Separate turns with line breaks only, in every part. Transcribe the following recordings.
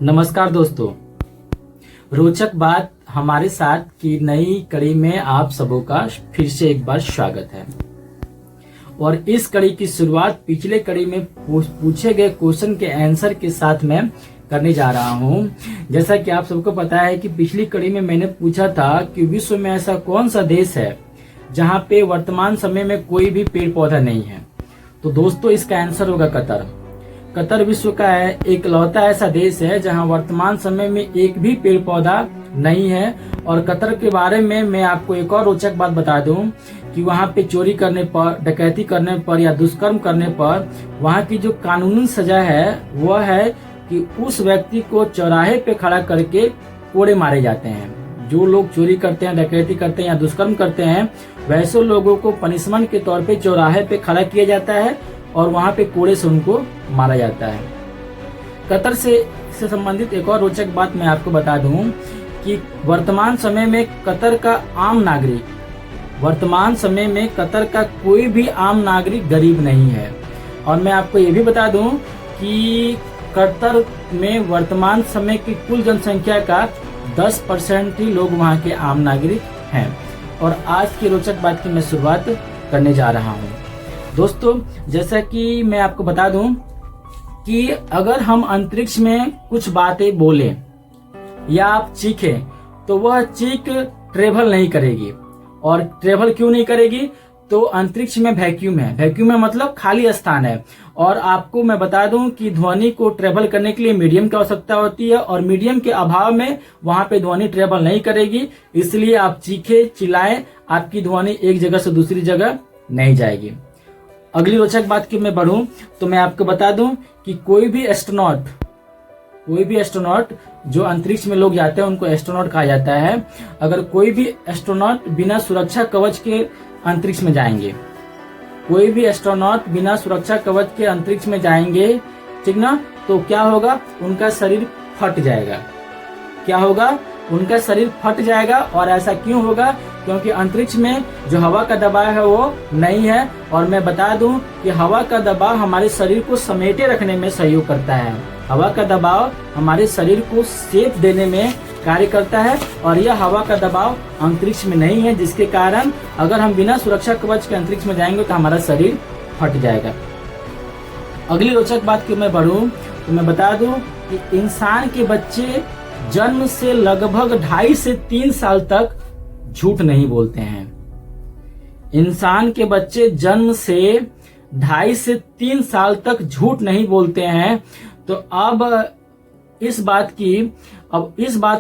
नमस्कार दोस्तों, रोचक बात हमारे साथ की नई कड़ी में आप सबों का फिर से एक बार स्वागत है। और इस कड़ी की शुरुआत पिछले कड़ी में पूछे गए क्वेश्चन के आंसर के साथ मैं करने जा रहा हूं। जैसा कि आप सबको पता है कि पिछली कड़ी में मैंने पूछा था कि विश्व में ऐसा कौन सा देश है जहां पे वर्तमान समय में कोई भी पेड़ पौधा नहीं है। तो दोस्तों, इसका आंसर होगा कतर। कतर विश्व का एकलौता ऐसा देश है जहां वर्तमान समय में एक भी पेड़ पौधा नहीं है। और कतर के बारे में मैं आपको एक और रोचक बात बता दूं कि वहां पे चोरी करने पर, डकैती करने पर या दुष्कर्म करने पर वहां की जो कानूनी सजा है वह है कि उस व्यक्ति को चौराहे पे खड़ा करके कोड़े मारे जाते हैं। जो लोग चोरी करते हैं, डकैती करते हैं या दुष्कर्म करते हैं, वैसे लोगों को पनिशमेंट के तौर पे चौराहे पे खड़ा किया जाता है और वहां पे कोड़े से उनको मारा जाता है। कतर से संबंधित एक और रोचक बात मैं आपको बता दूं कि वर्तमान समय में कतर का कोई भी आम नागरिक गरीब नहीं है। और मैं आपको ये भी बता दूं कि कतर में वर्तमान समय की कुल जनसंख्या का 10% ही लोग वहां के आम नागरिक हैं। और आज की रोचक बात की मैं शुरुआत करने जा रहा हूं। दोस्तों, जैसा कि मैं आपको बता दूं कि अगर हम अंतरिक्ष में कुछ बातें बोलें या आप चीखें तो वह चीख ट्रेवल नहीं करेगी। और ट्रेवल क्यों नहीं करेगी? तो अंतरिक्ष में वैक्यूम है। वैक्यूम में मतलब खाली स्थान है। और आपको मैं बता दूं कि ध्वनि को ट्रेवल करने के लिए मीडियम की आवश्यकता होती है और मीडियम के अभाव में वहां पे ध्वनि ट्रेवल नहीं करेगी। इसलिए आप चीखे चिल्लाएं, आपकी ध्वनि एक जगह से दूसरी जगह नहीं जाएगी। अगली रोचक बात की मैं बढ़ूं तो मैं आपको बता दूं कि कोई भी एस्ट्रोनॉट जो अंतरिक्ष में लोग जाते हैं उनको एस्ट्रोनॉट कहा जाता है। अगर कोई भी एस्ट्रोनॉट बिना सुरक्षा कवच के अंतरिक्ष में जाएंगे, ठीक ना, तो क्या होगा? उनका शरीर फट जाएगा। और ऐसा क्यों होगा? क्योंकि अंतरिक्ष में जो हवा का दबाव है वो नहीं है। और मैं बता दूं कि हवा का दबाव हमारे शरीर को समेटे रखने में सहयोग करता है। हवा का दबाव हमारे शरीर को शेप देने में कार्य करता है और यह हवा का दबाव अंतरिक्ष में नहीं है, जिसके कारण अगर हम बिना सुरक्षा कवच के अंतरिक्ष में जाएंगे तो हमारा शरीर फट जाएगा। अगली रोचक बात की मैं बढ़ूं तो मैं बता दूं कि इंसान के बच्चे जन्म से लगभग 2.5 से 3 साल तक झूठ नहीं बोलते हैं। इंसान के बच्चे जन्म से 2.5 से 3 साल तक झूठ नहीं बोलते हैं। तो अब इस बात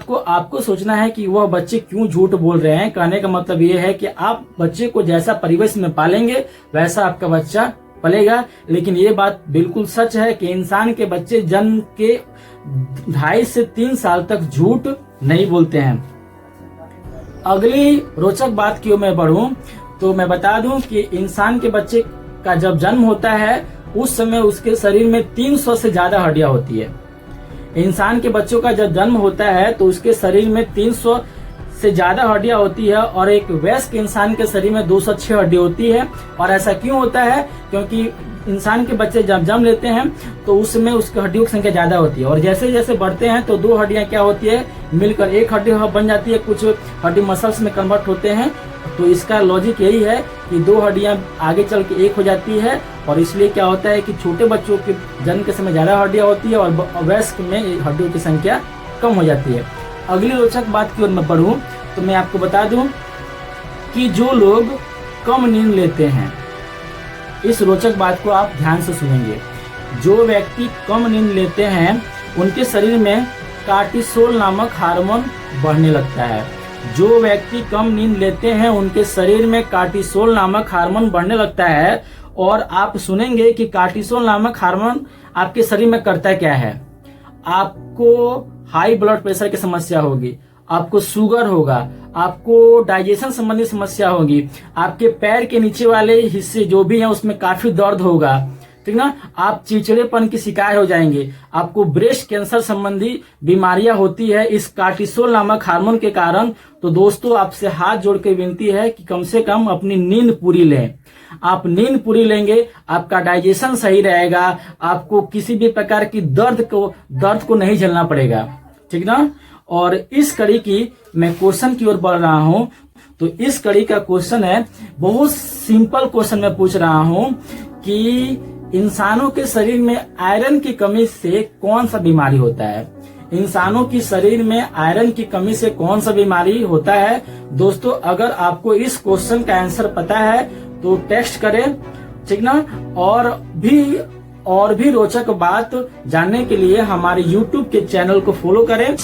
को आपको सोचना है कि वह बच्चे क्यों झूठ बोल रहे हैं। कहने का मतलब ये है कि आप बच्चे को जैसा परिवेश में पालेंगे वैसा आपका बच्चा पलेगा। लेकिन ये बात बिल्कुल सच है कि इंसान के बच्चे जन्म के 2.5 से 3 साल तक झूठ नहीं बोलते हैं। अगली रोचक बात की मैं बढ़ूं तो मैं बता दूं कि इंसान के बच्चे का जब जन्म होता है उस समय उसके शरीर में 300 से ज्यादा हड्डियां होती है। इंसान के बच्चों का जब जन्म होता है तो उसके शरीर में 300 से ज्यादा हड्डियां होती है और एक वयस्क इंसान के शरीर में 206 हड्डी होती है। और ऐसा क्यों होता है? क्योंकि इंसान के बच्चे जब जन्म लेते हैं तो उसमें उसकी हड्डियों की संख्या ज्यादा होती है और जैसे जैसे बढ़ते हैं तो 2 हड्डियां क्या होती है, मिलकर एक हड्डी बन जाती है। कुछ हड्डी मसल्स में कन्वर्ट होते हैं। तो इसका लॉजिक यही है कि 2 हड्डियां आगे चल के एक हो जाती है। और इसलिए क्या होता है कि छोटे बच्चों के जन्म के समय ज्यादा हड्डियां होती है और वयस्क में हड्डियों की संख्या कम हो जाती है। अगली रोचक बात की ओर मैं बढ़ूं तो मैं आपको बता दूं कि जो लोग कम नींद लेते हैं, इस रोचक बात को आप ध्यान से सुनेंगे। जो व्यक्ति कम नींद लेते हैं उनके शरीर में कार्टिसोल नामक हार्मोन बढ़ने लगता है। जो व्यक्ति कम नींद लेते हैं उनके शरीर में कार्टिसोल नामक हार्मोन बढ़ने लगता है। और आप सुनेंगे कि कार्टिसोल नामक हार्मोन आपके शरीर में करता क्या है। आपको हाई ब्लड प्रेशर की समस्या होगी, आपको शुगर होगा, आपको डाइजेशन संबंधी समस्या होगी, आपके पैर के नीचे वाले हिस्से जो भी हैं उसमें काफी दर्द होगा, ठीक ना। आप चिड़चिड़ेपन की शिकार हो जाएंगे, आपको ब्रेस्ट कैंसर संबंधी बीमारियां होती है इस कार्टिसोल नामक हार्मोन के कारण। तो दोस्तों आपसे हाथ जोड़ के विनती है कि कम से कम अपनी नींद पूरी लें। आप नींद पूरी लेंगे, आपका डाइजेशन सही रहेगा, आपको किसी भी प्रकार की दर्द को नहीं झेलना पड़ेगा, ठीक ना। और इस कड़ी की मैं क्वेश्चन की ओर बढ़ रहा हूं। तो इस कड़ी का क्वेश्चन है, बहुत सिंपल क्वेश्चन मैं पूछ रहा हूं कि इंसानों के शरीर में आयरन की कमी से कौन सा बीमारी होता है। इंसानों की शरीर में आयरन की कमी से कौन सा बीमारी होता है। दोस्तों अगर आपको इस क्वेश्चन का आंसर पता है तो टेक्स्ट करें, ठीक ना। और भी रोचक बात जानने के लिए हमारे YouTube के चैनल को फॉलो करें।